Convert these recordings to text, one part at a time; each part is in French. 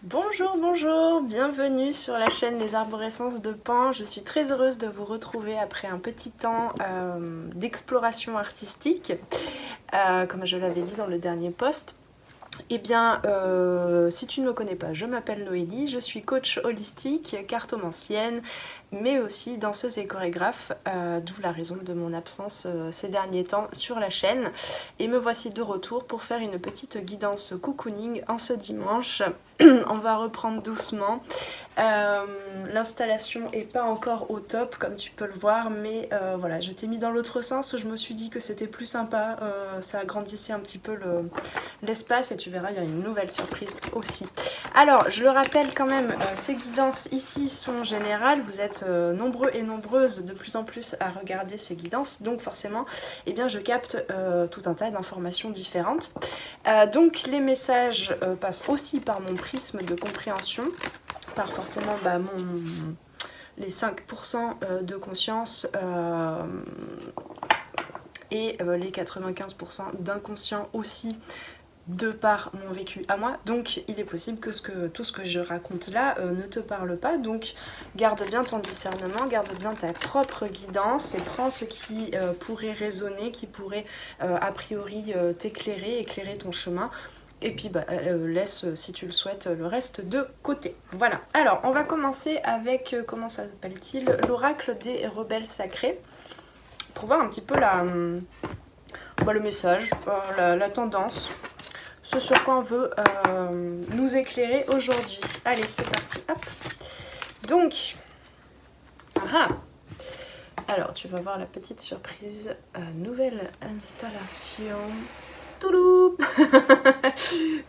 Bonjour, bonjour, bienvenue sur la chaîne Les Arborescences de Pan. Je suis très heureuse de vous retrouver après un petit temps d'exploration artistique, comme je l'avais dit dans le dernier post. Eh bien, si tu ne me connais pas, je m'appelle Noélie, je suis coach holistique, cartomancienne, mais aussi danseuse et chorégraphe, d'où la raison de mon absence ces derniers temps sur la chaîne. Et me voici de retour pour faire une petite guidance cocooning en ce dimanche. On va reprendre doucement. L'installation n'est pas encore au top comme tu peux le voir, mais voilà, je t'ai mis dans l'autre sens. Je me suis dit que c'était plus sympa, ça agrandissait un petit peu l'espace et tu verras, il y a une nouvelle surprise aussi. Alors, je le rappelle quand même, ces guidances ici sont générales. Vous êtes nombreux et nombreuses de plus en plus à regarder ces guidances, donc forcément, eh bien, je capte tout un tas d'informations différentes. Donc, les messages passent aussi par mon prisme de compréhension, par forcément les 5% de conscience et les 95% d'inconscient aussi, de par mon vécu à moi. Donc il est possible que tout ce que je raconte là ne te parle pas, donc garde bien ton discernement, garde bien ta propre guidance et prends ce qui pourrait résonner, qui pourrait a priori éclairer ton chemin. Et puis laisse, si tu le souhaites, le reste de côté. Voilà. Alors, on va commencer avec, comment ça s'appelle-t-il, l'oracle des rebelles sacrés. Pour voir un petit peu le message, la tendance, ce sur quoi on veut nous éclairer aujourd'hui. Allez, c'est parti. Hop. Donc, alors, tu vas voir la petite surprise. Nouvelle installation. Touloum.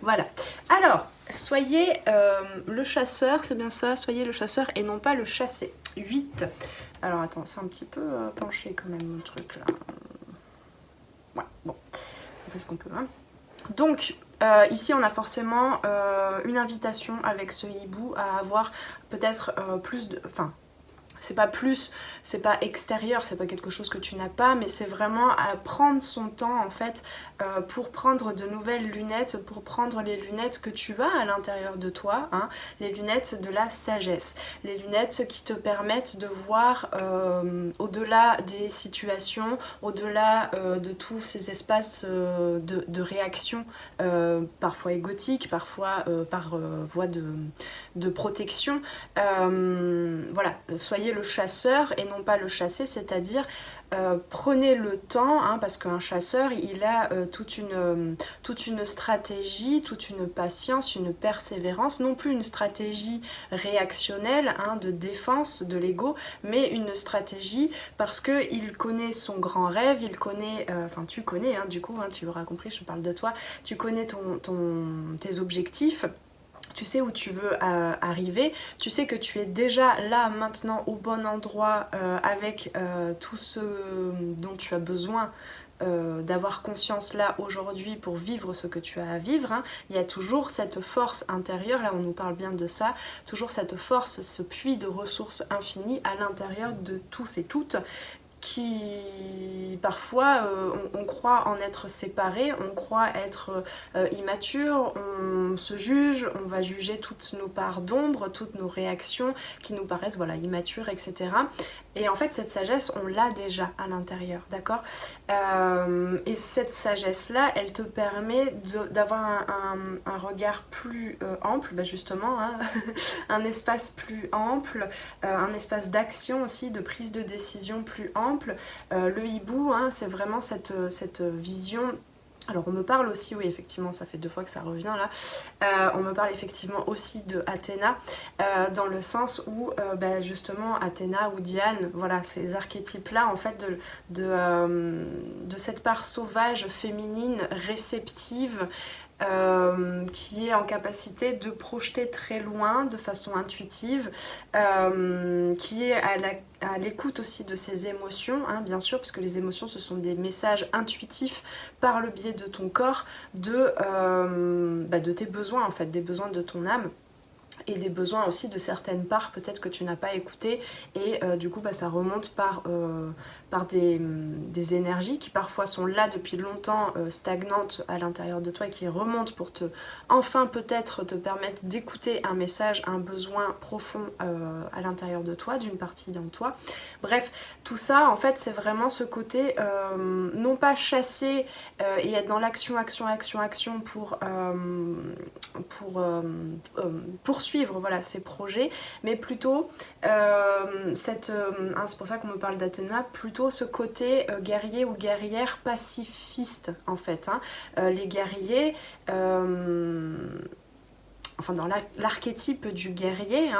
Voilà. Alors, soyez le chasseur, c'est bien ça, soyez le chasseur et non pas le chassé. 8. Alors, attends, c'est un petit peu penché quand même, mon truc là. Ouais, bon, on fait ce qu'on peut. Hein. Donc, ici, on a forcément une invitation avec ce hibou à avoir peut-être plus de... Enfin, c'est pas extérieur, c'est pas quelque chose que tu n'as pas, mais c'est vraiment à prendre son temps en fait pour prendre de nouvelles lunettes, pour prendre les lunettes que tu as à l'intérieur de toi, hein, les lunettes de la sagesse, les lunettes qui te permettent de voir au-delà des situations, au-delà de tous ces espaces de réaction, parfois égotiques, parfois par voie de protection. Voilà, soyez le chasseur et non pas le chassé, c'est-à-dire prenez le temps, hein, parce qu'un chasseur, il a toute une stratégie, toute une patience, une persévérance, non plus une stratégie réactionnelle, hein, de défense de l'ego, mais une stratégie parce qu'il connaît son grand rêve, il connaît, enfin tu connais, hein, du coup, hein, tu l'auras compris, je parle de toi, tu connais tes objectifs. Tu sais où tu veux arriver, tu sais que tu es déjà là maintenant au bon endroit avec tout ce dont tu as besoin d'avoir conscience là aujourd'hui pour vivre ce que tu as à vivre, hein. Il y a toujours cette force intérieure, là on nous parle bien de ça, toujours cette force, ce puits de ressources infinies à l'intérieur de tous et toutes qui parfois on croit en être séparés, on croit être immature, on se juge, on va juger toutes nos parts d'ombre, toutes nos réactions qui nous paraissent voilà, immatures, etc. Et en fait cette sagesse on l'a déjà à l'intérieur, d'accord, et cette sagesse-là, elle te permet d'avoir un regard plus ample, bah justement, hein, un espace plus ample, un espace d'action aussi, de prise de décision plus ample. Le hibou, hein, c'est vraiment cette vision. Alors on me parle aussi, oui effectivement ça fait 2 fois que ça revient là, on me parle effectivement aussi de Athéna, dans le sens où justement Athéna ou Diane, voilà ces archétypes là en fait de cette part sauvage, féminine, réceptive, qui est en capacité de projeter très loin de façon intuitive, qui est à l'écoute aussi de ses émotions, hein, bien sûr, parce que les émotions ce sont des messages intuitifs par le biais de ton corps de tes besoins en fait, des besoins de ton âme. et des besoins aussi de certaines parts peut-être que tu n'as pas écoutées, et du coup ça remonte par des énergies qui parfois sont là depuis longtemps, stagnantes à l'intérieur de toi, et qui remontent pour te enfin peut-être te permettre d'écouter un message, un besoin profond à l'intérieur de toi, d'une partie de toi. Bref, tout ça en fait c'est vraiment ce côté non pas chasser et être dans l'action, action pour poursuivre voilà, ces projets, mais plutôt c'est pour ça qu'on me parle d'Athéna, plutôt ce côté guerrier ou guerrière pacifiste en fait. Les guerriers, enfin dans l'archétype du guerrier,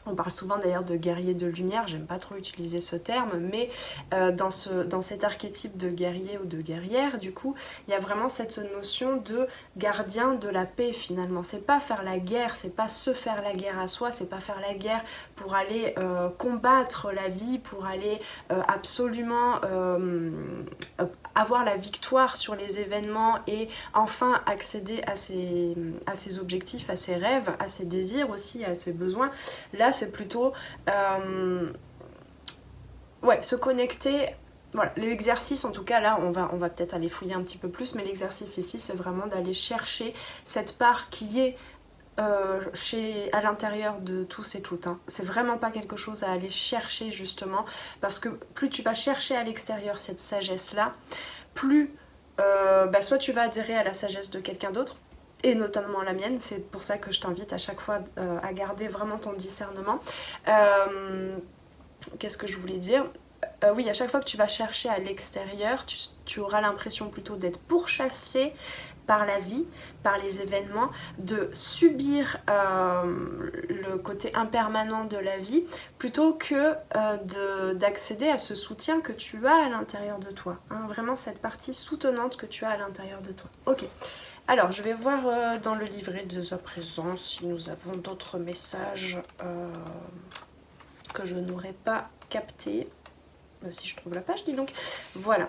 on parle souvent d'ailleurs de guerrier de lumière, j'aime pas trop utiliser ce terme, mais dans cet archétype de guerrier ou de guerrière, du coup, il y a vraiment cette notion de gardien de la paix finalement. C'est pas faire la guerre, c'est pas se faire la guerre à soi, c'est pas faire la guerre pour aller combattre la vie, pour aller absolument avoir la victoire sur les événements et enfin accéder à ses objectifs, à ses rêves, à ses désirs aussi, à ses besoins. Là, c'est plutôt se connecter. Voilà, l'exercice en tout cas là on va peut-être aller fouiller un petit peu plus, mais l'exercice ici c'est vraiment d'aller chercher cette part qui est à l'intérieur de tous et toutes. C'est vraiment pas quelque chose à aller chercher justement, parce que plus tu vas chercher à l'extérieur cette sagesse là, plus soit tu vas adhérer à la sagesse de quelqu'un d'autre, et notamment la mienne. C'est pour ça que je t'invite à chaque fois à garder vraiment ton discernement. Qu'est-ce que je voulais dire ? Oui, à chaque fois que tu vas chercher à l'extérieur, tu auras l'impression plutôt d'être pourchassé par la vie, par les événements, de subir le côté impermanent de la vie, plutôt que d'accéder à ce soutien que tu as à l'intérieur de toi. Vraiment cette partie soutenante que tu as à l'intérieur de toi. Ok. Alors, je vais voir dans le livret dès à présent si nous avons d'autres messages que je n'aurais pas captés. Si je trouve la page, dis donc. Voilà.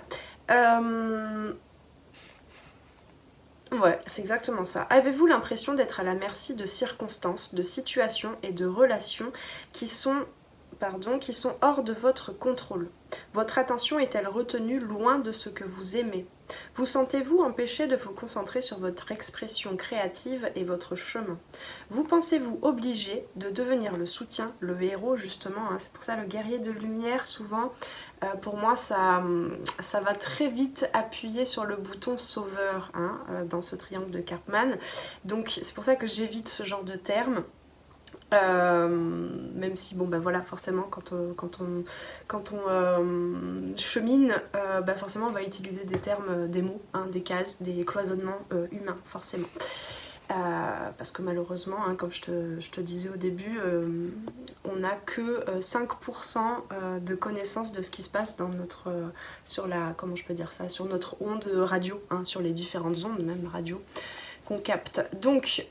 Ouais, c'est exactement ça. Avez-vous l'impression d'être à la merci de circonstances, de situations et de relations qui sont hors de votre contrôle? Votre attention est-elle retenue loin de ce que vous aimez? Vous sentez-vous empêché de vous concentrer sur votre expression créative et votre chemin? Vous pensez-vous obligé de devenir le soutien, le héros justement, c'est pour ça le guerrier de lumière souvent, pour moi ça va très vite appuyer sur le bouton sauveur dans ce triangle de Karpman, donc c'est pour ça que j'évite ce genre de terme. Même si voilà, forcément quand on chemine, forcément on va utiliser des termes, des mots, des cases, des cloisonnements humains forcément, parce que malheureusement comme je te disais au début, on n'a que 5% de connaissance de ce qui se passe dans notre sur notre onde radio, sur les différentes ondes même radio qu'on capte. Donc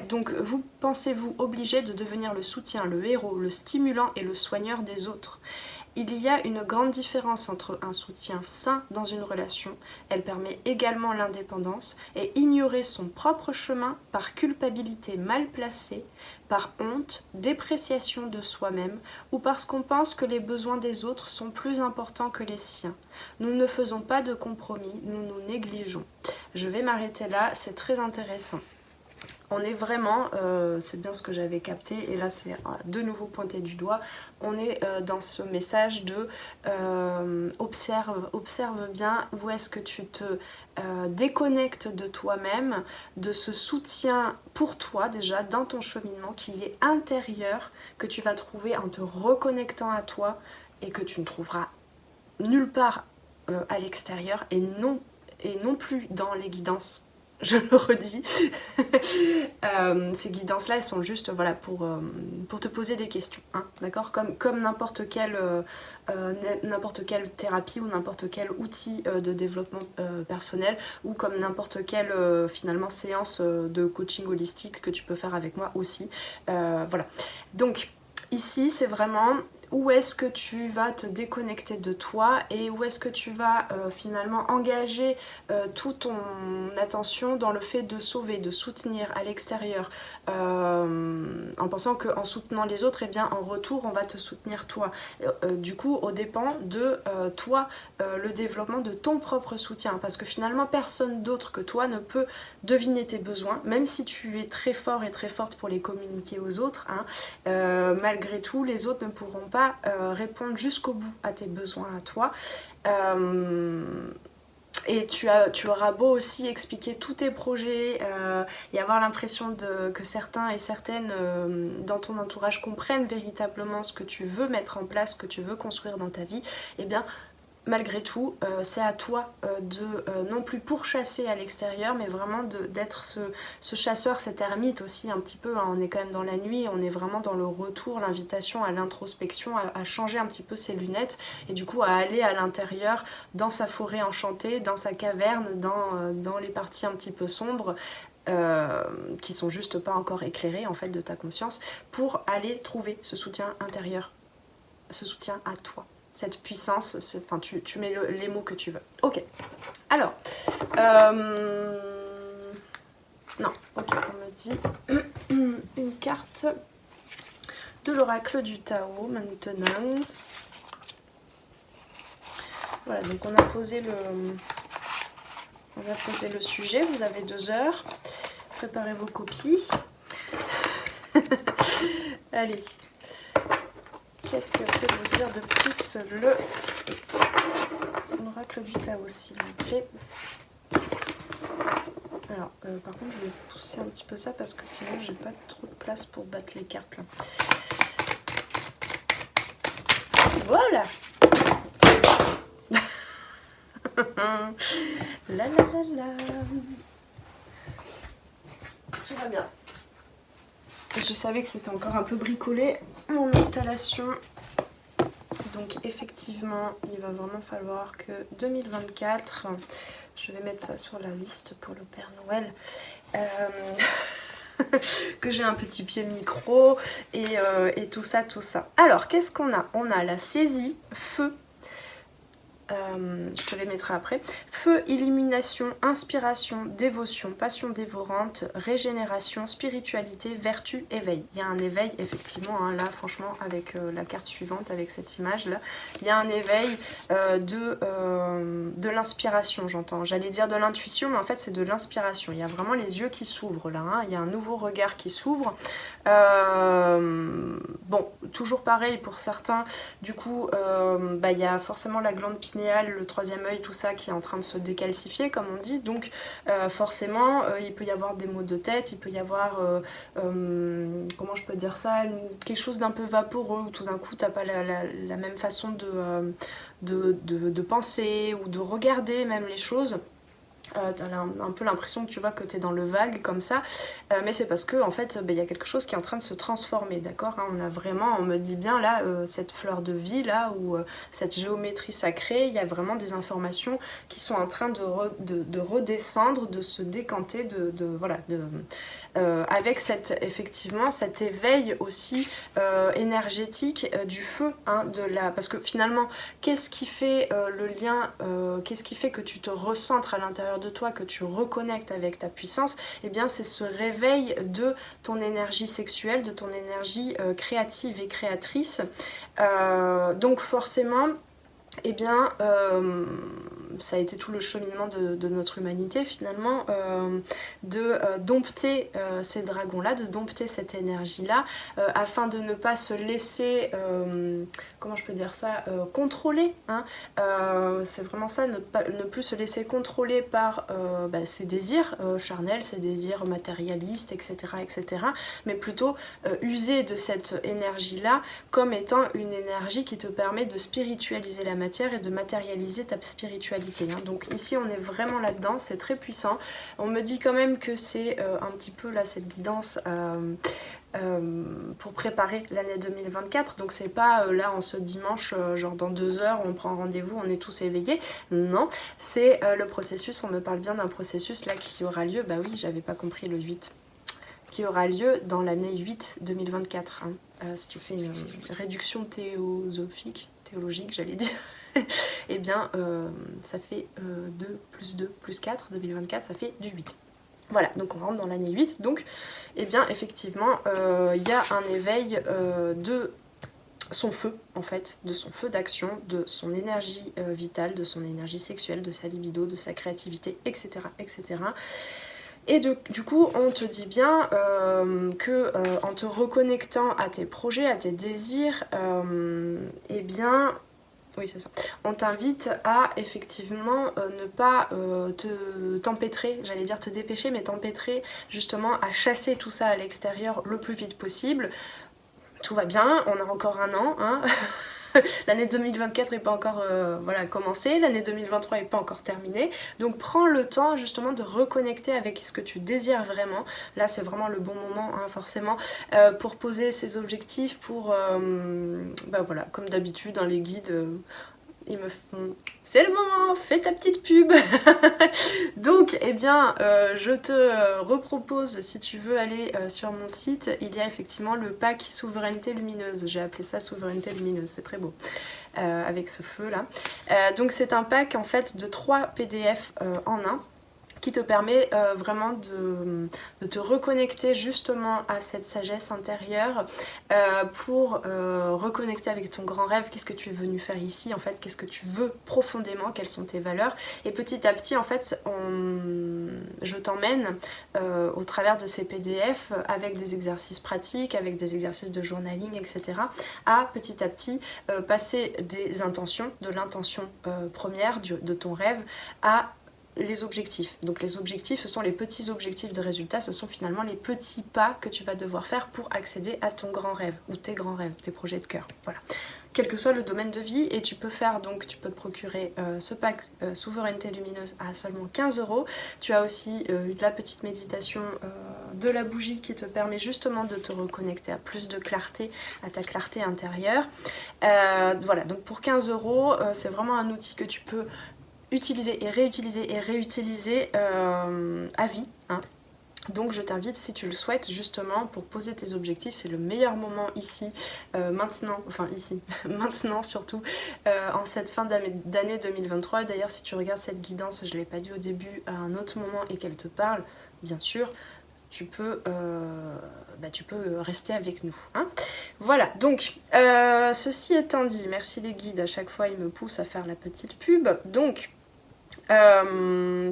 donc vous pensez-vous obligé de devenir le soutien, le héros, le stimulant et le soigneur des autres? Il y a une grande différence entre un soutien sain dans une relation, elle permet également l'indépendance, et ignorer son propre chemin par culpabilité mal placée, par honte, dépréciation de soi-même, ou parce qu'on pense que les besoins des autres sont plus importants que les siens. Nous ne faisons pas de compromis, nous nous négligeons. Je vais m'arrêter là, c'est très intéressant. On est vraiment, c'est bien ce que j'avais capté, et là c'est de nouveau pointé du doigt, on est dans ce message de observe bien où est-ce que tu te déconnectes de toi-même, de ce soutien pour toi déjà dans ton cheminement qui est intérieur, que tu vas trouver en te reconnectant à toi et que tu ne trouveras nulle part à l'extérieur, et non plus dans les guidances. Je le redis, ces guidances-là, elles sont juste voilà, pour te poser des questions, d'accord, comme n'importe quelle thérapie ou n'importe quel outil de développement personnel, ou comme n'importe quelle finalement séance de coaching holistique que tu peux faire avec moi aussi. Voilà. Donc ici, c'est vraiment où est-ce que tu vas te déconnecter de toi et où est-ce que tu vas finalement engager toute ton attention dans le fait de sauver, de soutenir à l'extérieur, en pensant qu'en soutenant les autres, et bien en retour on va te soutenir toi. Du coup, au dépend de toi, le développement de ton propre soutien, parce que finalement personne d'autre que toi ne peut deviner tes besoins, même si tu es très fort et très forte pour les communiquer aux autres, hein, malgré tout les autres ne pourront pas répondre jusqu'au bout à tes besoins à toi. Et tu auras beau aussi expliquer tous tes projets et avoir l'impression que certains et certaines dans ton entourage comprennent véritablement ce que tu veux mettre en place, ce que tu veux construire dans ta vie, et bien malgré tout, c'est à toi de non plus pourchasser à l'extérieur, mais vraiment d'être ce chasseur, cet ermite aussi un petit peu, hein. On est quand même dans la nuit, on est vraiment dans le retour, l'invitation à l'introspection, à changer un petit peu ses lunettes, et du coup à aller à l'intérieur, dans sa forêt enchantée, dans sa caverne, dans les parties un petit peu sombres, qui sont juste pas encore éclairées en fait de ta conscience, pour aller trouver ce soutien intérieur, ce soutien à toi. Cette puissance, enfin tu mets les mots que tu veux. Ok. Alors, non, ok, on me dit une carte de l'oracle du Tao maintenant. Voilà, donc on a posé le sujet, vous avez 2 heures. Préparez vos copies. Allez. Qu'est-ce que peut vous dire de plus l'oracle du Tao, s'il vous plaît? Alors, par contre, je vais pousser un petit peu ça parce que sinon, j'ai pas trop de place pour battre les cartes là. Voilà. La la la la. Tout va bien. Je savais que c'était encore un peu bricolé, mon installation. Donc effectivement, il va vraiment falloir que 2024, je vais mettre ça sur la liste pour le Père Noël, que j'ai un petit pied micro et tout ça, tout ça. Alors, qu'est-ce qu'on a? On a la saisie, feu. Je te les mettrai après. Feu, illumination, inspiration, dévotion, passion dévorante, régénération, spiritualité, vertu, éveil. Il y a un éveil, effectivement, hein, là, franchement, avec la carte suivante, avec cette image-là, il y a un éveil de l'inspiration, j'entends. J'allais dire de l'intuition, mais en fait, c'est de l'inspiration. Il y a vraiment les yeux qui s'ouvrent, là. Hein. Il y a un nouveau regard qui s'ouvre. Bon, toujours pareil pour certains. Du coup, il y a forcément la glande pinéale, le 3e œil, tout ça qui est en train de se décalcifier comme on dit, donc forcément il peut y avoir des maux de tête, il peut y avoir comment je peux dire ça, quelque chose d'un peu vaporeux où tout d'un coup t'as pas la même façon de penser ou de regarder même les choses. T'as un peu l'impression que tu vois que t'es dans le vague comme ça, mais c'est parce que en fait il y a quelque chose qui est en train de se transformer, d'accord, hein, on me dit bien là cette fleur de vie là, ou cette géométrie sacrée, il y a vraiment des informations qui sont en train de redescendre, de se décanter, avec effectivement cet éveil aussi énergétique du feu, hein, parce que finalement qu'est-ce qui fait le lien, qu'est-ce qui fait que tu te recentres à l'intérieur de toi, que tu reconnectes avec ta puissance? Eh bien c'est ce réveil de ton énergie sexuelle, de ton énergie créative et créatrice, donc forcément eh bien ça a été tout le cheminement de notre humanité finalement, de dompter ces dragons là, de dompter cette énergie là, afin de ne pas se laisser comment je peux dire ça, contrôler, hein. C'est vraiment ça, ne plus se laisser contrôler par ses désirs charnels, ses désirs matérialistes, etc., etc., mais plutôt user de cette énergie là comme étant une énergie qui te permet de spiritualiser la matière et de matérialiser ta spiritualité, hein. Donc ici on est vraiment là-dedans, c'est très puissant. On me dit quand même que c'est un petit peu là cette guidance pour préparer l'année 2024, donc c'est pas là en ce dimanche, genre dans 2 heures on prend rendez-vous, on est tous éveillés, non, c'est le processus, on me parle bien d'un processus là qui aura lieu, bah oui j'avais pas compris le 8. qui aura lieu dans l'année 8 2024. Hein. Si tu fais une réduction théologique, j'allais dire, et bien ça fait 2 plus 2 plus 4, 2024, ça fait du 8. Voilà, donc on rentre dans l'année 8, donc eh bien effectivement il y a un éveil de son feu en fait, de son feu d'action, de son énergie vitale, de son énergie sexuelle, de sa libido, de sa créativité, etc. etc. Et du coup on te dit bien que en te reconnectant à tes projets, à tes désirs, eh bien oui, c'est ça. On t'invite à effectivement ne pas t'empêtrer, j'allais dire te dépêcher, mais t'empêtrer justement à chasser tout ça à l'extérieur le plus vite possible. Tout va bien, on a encore un an, hein. L'année 2024 n'est pas encore voilà, commencée, l'année 2023 n'est pas encore terminée, donc prends le temps justement de reconnecter avec ce que tu désires vraiment. Là c'est vraiment le bon moment hein, forcément pour poser ses objectifs, pour bah, voilà, comme d'habitude hein, les guides ils me font c'est le moment, fais ta petite pub. Donc eh bien je te repropose, si tu veux aller sur mon site, il y a effectivement le pack Souveraineté Lumineuse, j'ai appelé ça Souveraineté Lumineuse, c'est très beau avec ce feu là. Donc c'est un pack en fait de 3 PDF en un, qui te permet vraiment de te reconnecter justement à cette sagesse intérieure pour reconnecter avec ton grand rêve, qu'est-ce que tu es venu faire ici en fait, qu'est-ce que tu veux profondément, quelles sont tes valeurs, et petit à petit en fait je t'emmène au travers de ces PDF avec des exercices pratiques, avec des exercices de journaling, etc. à petit passer des intentions, de l'intention première de ton rêve à les objectifs. Donc les objectifs, ce sont les petits objectifs de résultats, ce sont finalement les petits pas que tu vas devoir faire pour accéder à ton grand rêve, ou tes grands rêves, tes projets de cœur. Voilà. Quel que soit le domaine de vie, et tu peux faire donc, tu peux te procurer ce pack Souveraineté Lumineuse à seulement 15 €. Tu as aussi la petite méditation de la bougie qui te permet justement de te reconnecter à plus de clarté, à ta clarté intérieure. Voilà, donc pour 15 €, c'est vraiment un outil que tu peux utiliser et réutiliser à vie. Hein. Donc je t'invite, si tu le souhaites, justement pour poser tes objectifs, c'est le meilleur moment ici, maintenant, enfin ici, maintenant surtout, en cette fin d'année 2023. D'ailleurs si tu regardes cette guidance, je ne l'ai pas dit au début, à un autre moment et qu'elle te parle, bien sûr, tu peux rester avec nous. Hein. Voilà, donc ceci étant dit, merci les guides, à chaque fois ils me poussent à faire la petite pub. Donc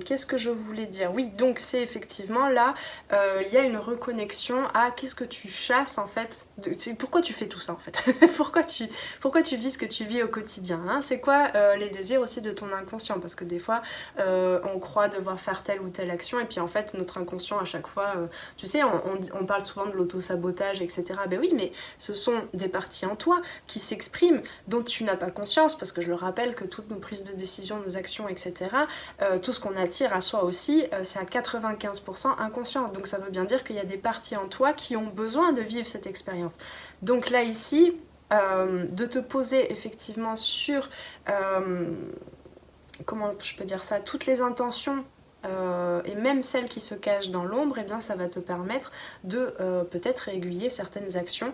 qu'est-ce que je voulais dire? Oui, donc c'est effectivement là, il y a une reconnexion à qu'est-ce que tu chasses en fait, pourquoi tu fais tout ça en fait, pourquoi tu vis ce que tu vis au quotidien, hein. C'est quoi les désirs aussi de ton inconscient, parce que des fois on croit devoir faire telle ou telle action et puis en fait notre inconscient à chaque fois, tu sais, on parle souvent de l'auto-sabotage, etc. Ben oui, mais ce sont des parties en toi qui s'expriment, dont tu n'as pas conscience, parce que je le rappelle que toutes nos prises de décision, nos actions, etc., tout ce qu'on attire à soi aussi, c'est à 95% inconscient. Donc ça veut bien dire qu'il y a des parties en toi qui ont besoin de vivre cette expérience. Donc là ici, de te poser effectivement sur, comment je peux dire ça, toutes les intentions et même celles qui se cachent dans l'ombre, eh bien ça va te permettre de peut-être aiguiller certaines actions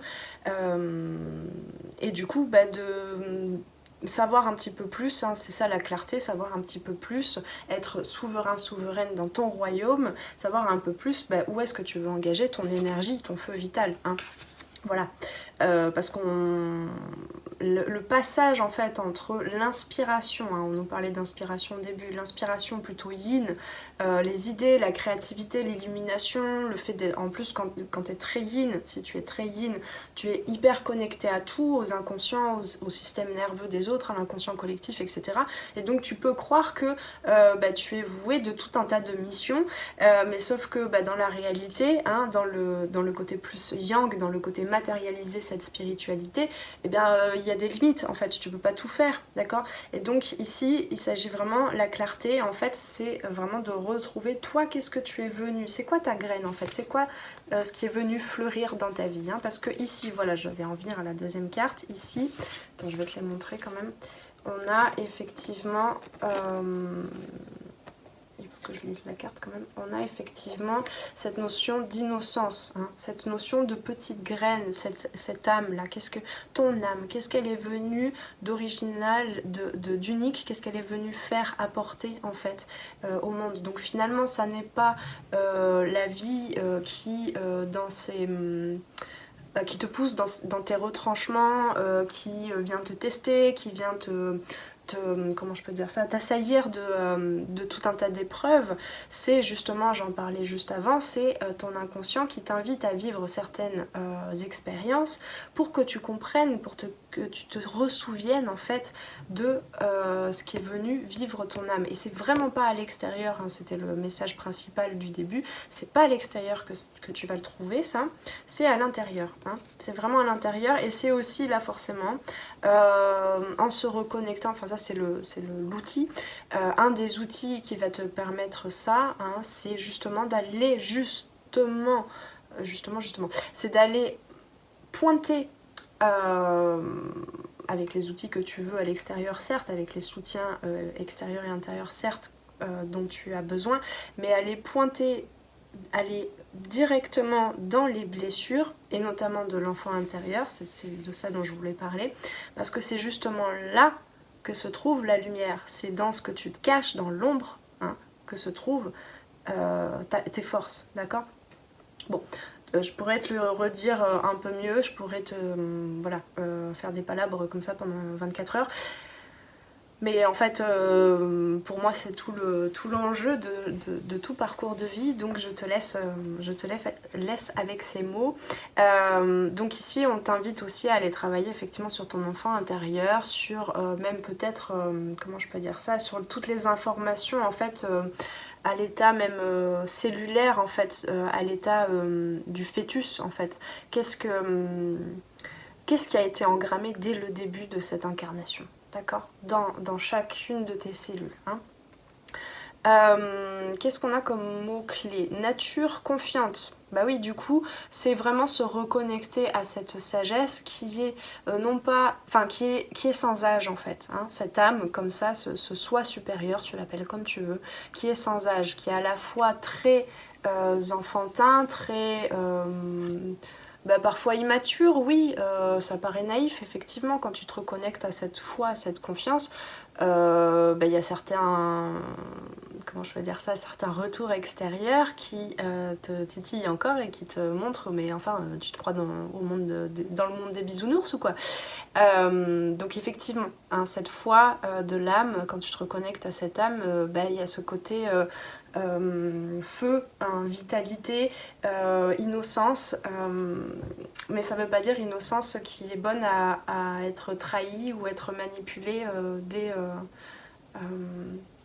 et du coup de savoir un petit peu plus, hein, c'est ça la clarté, savoir un petit peu plus, être souverain, souveraine dans ton royaume, savoir un peu plus où est-ce que tu veux engager ton énergie, ton feu vital, hein. Voilà, parce qu'on le passage en fait entre l'inspiration, hein, on nous parlait d'inspiration au début, l'inspiration plutôt yin, les idées, la créativité, l'illumination, le fait d'être, en plus quand tu es très yin, si tu es très yin, tu es hyper connecté à tout, aux inconscients, au système nerveux des autres, à l'inconscient collectif, etc. Et donc tu peux croire que tu es voué de tout un tas de missions, mais sauf que dans la réalité, hein, dans le côté plus yang, dans le côté matérialiser cette spiritualité, eh bien il y a des limites en fait, tu peux pas tout faire, d'accord? Et donc ici il s'agit vraiment, la clarté en fait c'est vraiment de retrouver toi, qu'est-ce que tu es venu, c'est quoi ta graine en fait, c'est quoi ce qui est venu fleurir dans ta vie, hein? Parce que ici, voilà, je vais en venir à la deuxième carte, ici, attends je vais te les montrer quand même, on a effectivement que je lise la carte quand même, on a effectivement cette notion d'innocence, hein, cette notion de petite graine, cette âme-là. Qu'est-ce que ton âme, qu'est-ce qu'elle est venue d'original, d'unique, qu'est-ce qu'elle est venue faire apporter en fait au monde. Donc finalement, ça n'est pas la vie qui te pousse dans tes retranchements, qui vient te tester, qui vient comment je peux dire ça, t'assaillir de tout un tas d'épreuves. C'est justement, j'en parlais juste avant, c'est ton inconscient qui t'invite à vivre certaines expériences pour que tu comprennes, que tu te ressouviennes en fait de ce qui est venu vivre ton âme. Et c'est vraiment pas à l'extérieur, hein, c'était le message principal du début, c'est pas à l'extérieur que tu vas le trouver ça, c'est à l'intérieur, hein. C'est vraiment à l'intérieur et c'est aussi là forcément en se reconnectant, enfin ça c'est l'outil, un des outils qui va te permettre ça, hein, c'est justement d'aller justement, c'est d'aller pointer avec les outils que tu veux à l'extérieur certes, avec les soutiens extérieurs et intérieurs certes dont tu as besoin, mais aller pointer, aller directement dans les blessures et notamment de l'enfant intérieur, c'est de ça dont je voulais parler, parce que c'est justement là que se trouve la lumière, c'est dans ce que tu te caches, dans l'ombre, hein, que se trouvent tes forces, d'accord? Bon, je pourrais te le redire un peu mieux, je pourrais te faire des palabres comme ça pendant 24 heures. Mais en fait, pour moi, c'est tout l'enjeu de tout parcours de vie, donc je te laisse avec ces mots. Donc ici, on t'invite aussi à aller travailler effectivement sur ton enfant intérieur, sur même peut-être, comment je peux dire ça, sur toutes les informations en fait, à l'état même cellulaire en fait, à l'état du fœtus en fait. Qu'est-ce qui a été engrammé dès le début de cette incarnation? D'accord, dans chacune de tes cellules. Hein. Qu'est-ce qu'on a comme mot-clé? Nature confiante. Bah oui, du coup, c'est vraiment se reconnecter à cette sagesse qui est non pas, enfin qui est sans âge en fait. Hein. Cette âme comme ça, ce soi supérieur, tu l'appelles comme tu veux, qui est sans âge, qui est à la fois très enfantin, très parfois immature, oui, ça paraît naïf, effectivement, quand tu te reconnectes à cette foi, à cette confiance, y a certains, comment je peux dire ça, certains retours extérieurs qui te titillent encore et qui te montrent, mais enfin, tu te crois dans le monde des bisounours ou quoi? Donc effectivement, hein, cette foi de l'âme, quand tu te reconnectes à cette âme, y a ce côté feu, vitalité, innocence, mais ça veut pas dire innocence qui est bonne à être trahie ou être manipulée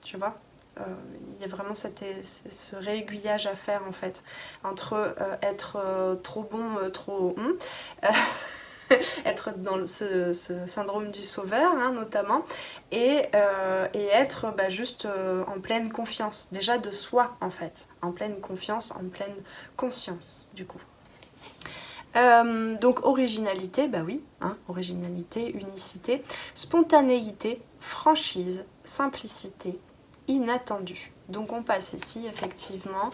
tu vois, il y a vraiment ce réaiguillage à faire en fait entre être trop bon, trop être dans ce syndrome du sauveur hein, notamment et être juste en pleine confiance déjà de soi en fait, en pleine confiance, en pleine conscience du coup. Donc originalité, bah oui, hein, originalité, unicité, spontanéité, franchise, simplicité, inattendu. Donc on passe ici effectivement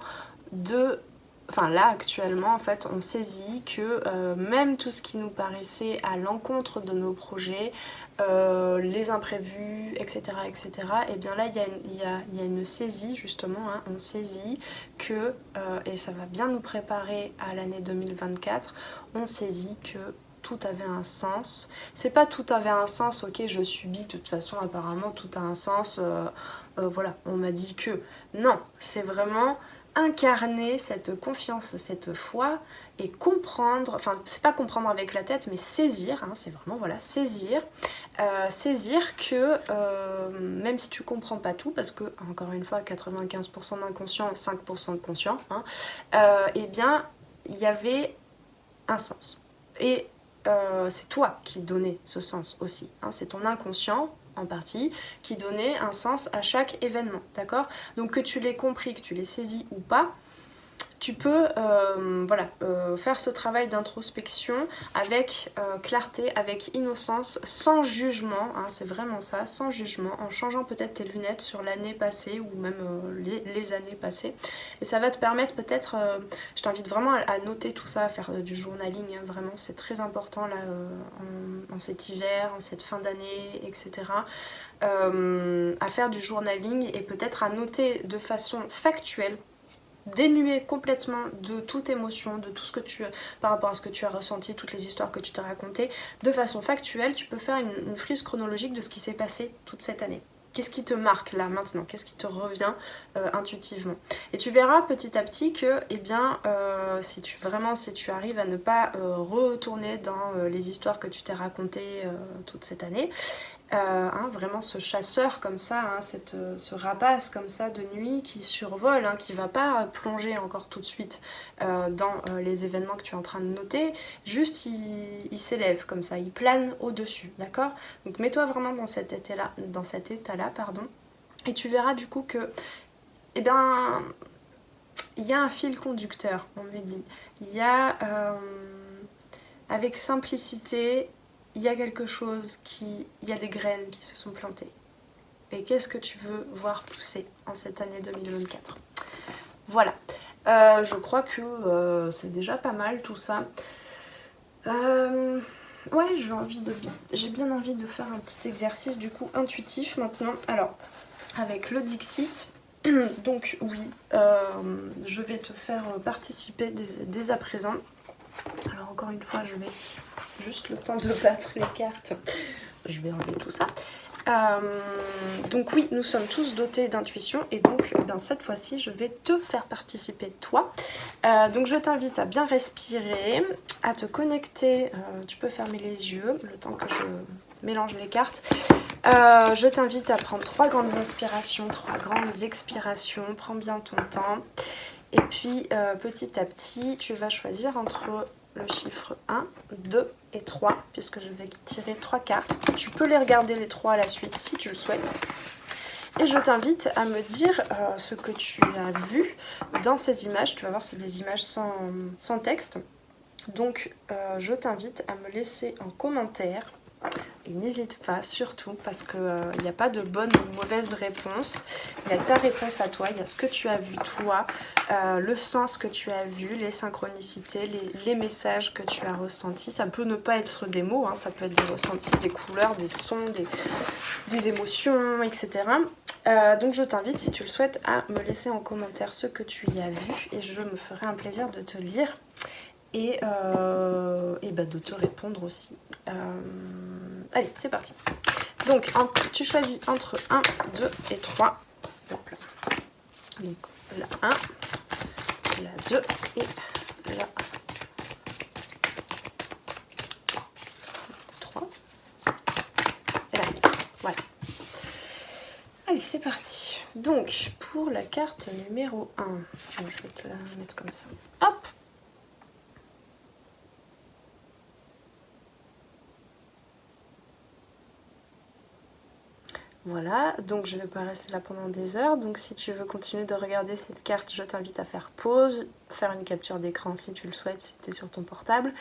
enfin là actuellement en fait on saisit que même tout ce qui nous paraissait à l'encontre de nos projets, les imprévus, etc. et bien là il y a une saisie justement, hein, on saisit que, et ça va bien nous préparer à l'année 2024, on saisit que tout avait un sens. C'est pas tout avait un sens, ok je subis, de toute façon apparemment tout a un sens, voilà, on m'a dit que. Non, c'est vraiment incarner cette confiance, cette foi et comprendre, enfin c'est pas comprendre avec la tête mais saisir, hein, c'est vraiment voilà, saisir que même si tu comprends pas tout, parce que encore une fois 95% d'inconscient, 5% de conscient, hein, eh bien il y avait un sens. Et c'est toi qui donnais ce sens aussi, hein, c'est ton inconscient en partie, qui donnait un sens à chaque événement, d'accord? Donc que tu l'aies compris, que tu l'aies saisi ou pas, tu peux voilà, faire ce travail d'introspection avec clarté, avec innocence, sans jugement, hein, c'est vraiment ça, sans jugement, en changeant peut-être tes lunettes sur l'année passée ou même les années passées. Et ça va te permettre peut-être, je t'invite vraiment à noter tout ça, à faire du journaling, hein, vraiment c'est très important là en cet hiver, en cette fin d'année, etc. À faire du journaling et peut-être à noter de façon factuelle, dénuée complètement de toute émotion, de tout ce que par rapport à ce que tu as ressenti, toutes les histoires que tu t'es racontées, de façon factuelle, tu peux faire une frise chronologique de ce qui s'est passé toute cette année. Qu'est-ce qui te marque là maintenant? Qu'est-ce qui te revient intuitivement? Et tu verras petit à petit que, eh bien, si tu arrives à ne pas retourner dans les histoires que tu t'es racontées toute cette année, hein, vraiment ce chasseur comme ça, hein, ce rapace comme ça de nuit qui survole, hein, qui va pas plonger encore tout de suite dans les événements que tu es en train de noter, juste il s'élève comme ça, il plane au-dessus, d'accord? Donc mets-toi vraiment dans cet état-là, pardon, et tu verras du coup que, eh bien, il y a un fil conducteur, on me dit, il y a, avec simplicité, il y a quelque chose il y a des graines qui se sont plantées. Et qu'est-ce que tu veux voir pousser en cette année 2024? Voilà. Je crois que c'est déjà pas mal tout ça. Ouais, j'ai bien envie de faire un petit exercice du coup intuitif maintenant. Alors, avec le Dixit, donc oui, je vais te faire participer dès à présent. Alors encore une fois, je vais juste le temps de battre les cartes. Je vais enlever tout ça. Donc oui, nous sommes tous dotés d'intuition et donc cette fois-ci, je vais te faire participer toi. Donc je t'invite à bien respirer, à te connecter. Tu peux fermer les yeux le temps que je mélange les cartes. Je t'invite à prendre 3 grandes inspirations, 3 grandes expirations. Prends bien ton temps. Et puis petit à petit, tu vas choisir entre le chiffre 1, 2 et 3, puisque je vais tirer 3 cartes. Tu peux les regarder les 3 à la suite si tu le souhaites. Et je t'invite à me dire ce que tu as vu dans ces images. Tu vas voir, c'est des images sans texte. Donc je t'invite à me laisser en commentaire. Et n'hésite pas, surtout, parce qu'il n'y a pas de bonne ou mauvaise réponse. Il y a ta réponse à toi, il y a ce que tu as vu toi, le sens que tu as vu, les synchronicités, les messages que tu as ressentis. Ça peut ne pas être des mots, hein, ça peut être des ressentis, des couleurs, des sons, des émotions, etc. Donc je t'invite, si tu le souhaites, à me laisser en commentaire ce que tu y as vu et je me ferai un plaisir de te lire. Et de te répondre aussi. Allez, c'est parti. Donc, tu choisis entre 1, 2 et 3. Hop là. Donc, la 1, la 2 et la 3. Et la 4. Voilà. Allez, c'est parti. Donc, pour la carte numéro 1, je vais te la mettre comme ça. Hop! Voilà, donc je ne vais pas rester là pendant des heures, donc si tu veux continuer de regarder cette carte, je t'invite à faire pause, faire une capture d'écran si tu le souhaites, si tu es sur ton portable,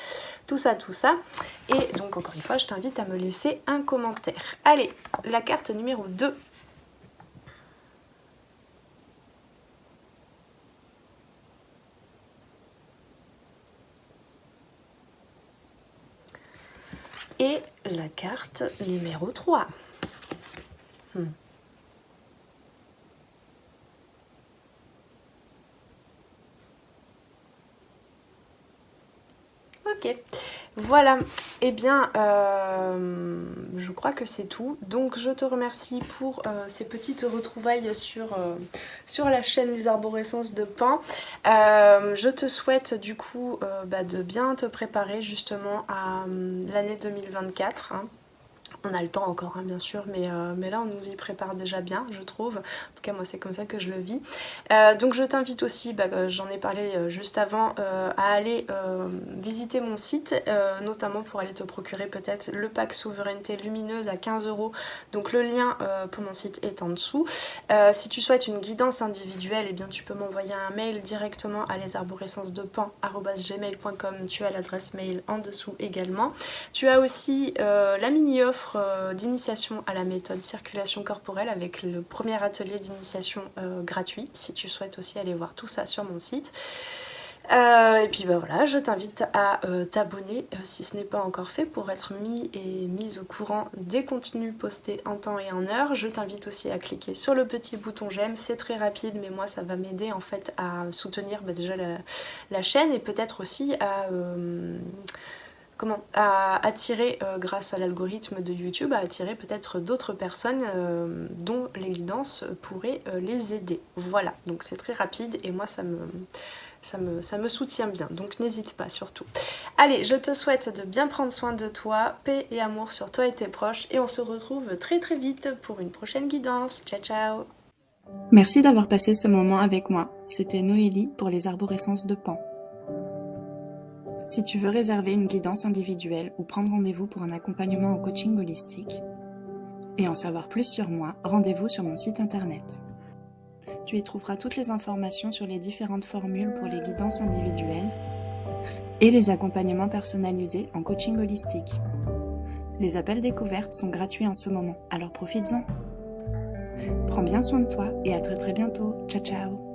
tout ça. Et donc encore une fois, je t'invite à me laisser un commentaire. Allez, la carte numéro 2. Et la carte numéro 3. Ok, voilà, eh bien je crois que c'est tout. Donc je te remercie pour ces petites retrouvailles sur la chaîne Les Arborescences de Pan. Je te souhaite du coup de bien te préparer justement à l'année 2024. Hein. On a le temps encore, hein, bien sûr, mais là on nous y prépare déjà bien, je trouve. En tout cas, moi c'est comme ça que je le vis. Donc je t'invite aussi, j'en ai parlé juste avant, à aller visiter mon site, notamment pour aller te procurer peut-être le pack Souveraineté Lumineuse à 15 €. Donc le lien pour mon site est en dessous. Si tu souhaites une guidance individuelle, eh bien tu peux m'envoyer un mail directement à lesarborescensdepan@gmail.com. Tu as l'adresse mail en dessous également. Tu as aussi la mini-offre d'initiation à la méthode circulation corporelle avec le premier atelier d'initiation gratuit, si tu souhaites aussi aller voir tout ça sur mon site. Et puis voilà, je t'invite à t'abonner si ce n'est pas encore fait pour être mise au courant des contenus postés en temps et en heure. Je t'invite aussi à cliquer sur le petit bouton j'aime, c'est très rapide mais moi ça va m'aider en fait à soutenir déjà la chaîne et peut-être aussi à attirer, grâce à l'algorithme de YouTube, à attirer peut-être d'autres personnes dont les guidances pourraient les aider. Voilà, donc c'est très rapide et moi ça me soutient bien, donc n'hésite pas surtout. Allez, je te souhaite de bien prendre soin de toi, paix et amour sur toi et tes proches, et on se retrouve très très vite pour une prochaine guidance. Ciao ciao! Merci d'avoir passé ce moment avec moi. C'était Noélie pour les arborescences de Pan. Si tu veux réserver une guidance individuelle ou prendre rendez-vous pour un accompagnement au coaching holistique et en savoir plus sur moi, rendez-vous sur mon site internet. Tu y trouveras toutes les informations sur les différentes formules pour les guidances individuelles et les accompagnements personnalisés en coaching holistique. Les appels découvertes sont gratuits en ce moment, alors profites-en. Prends bien soin de toi et à très très bientôt. Ciao ciao!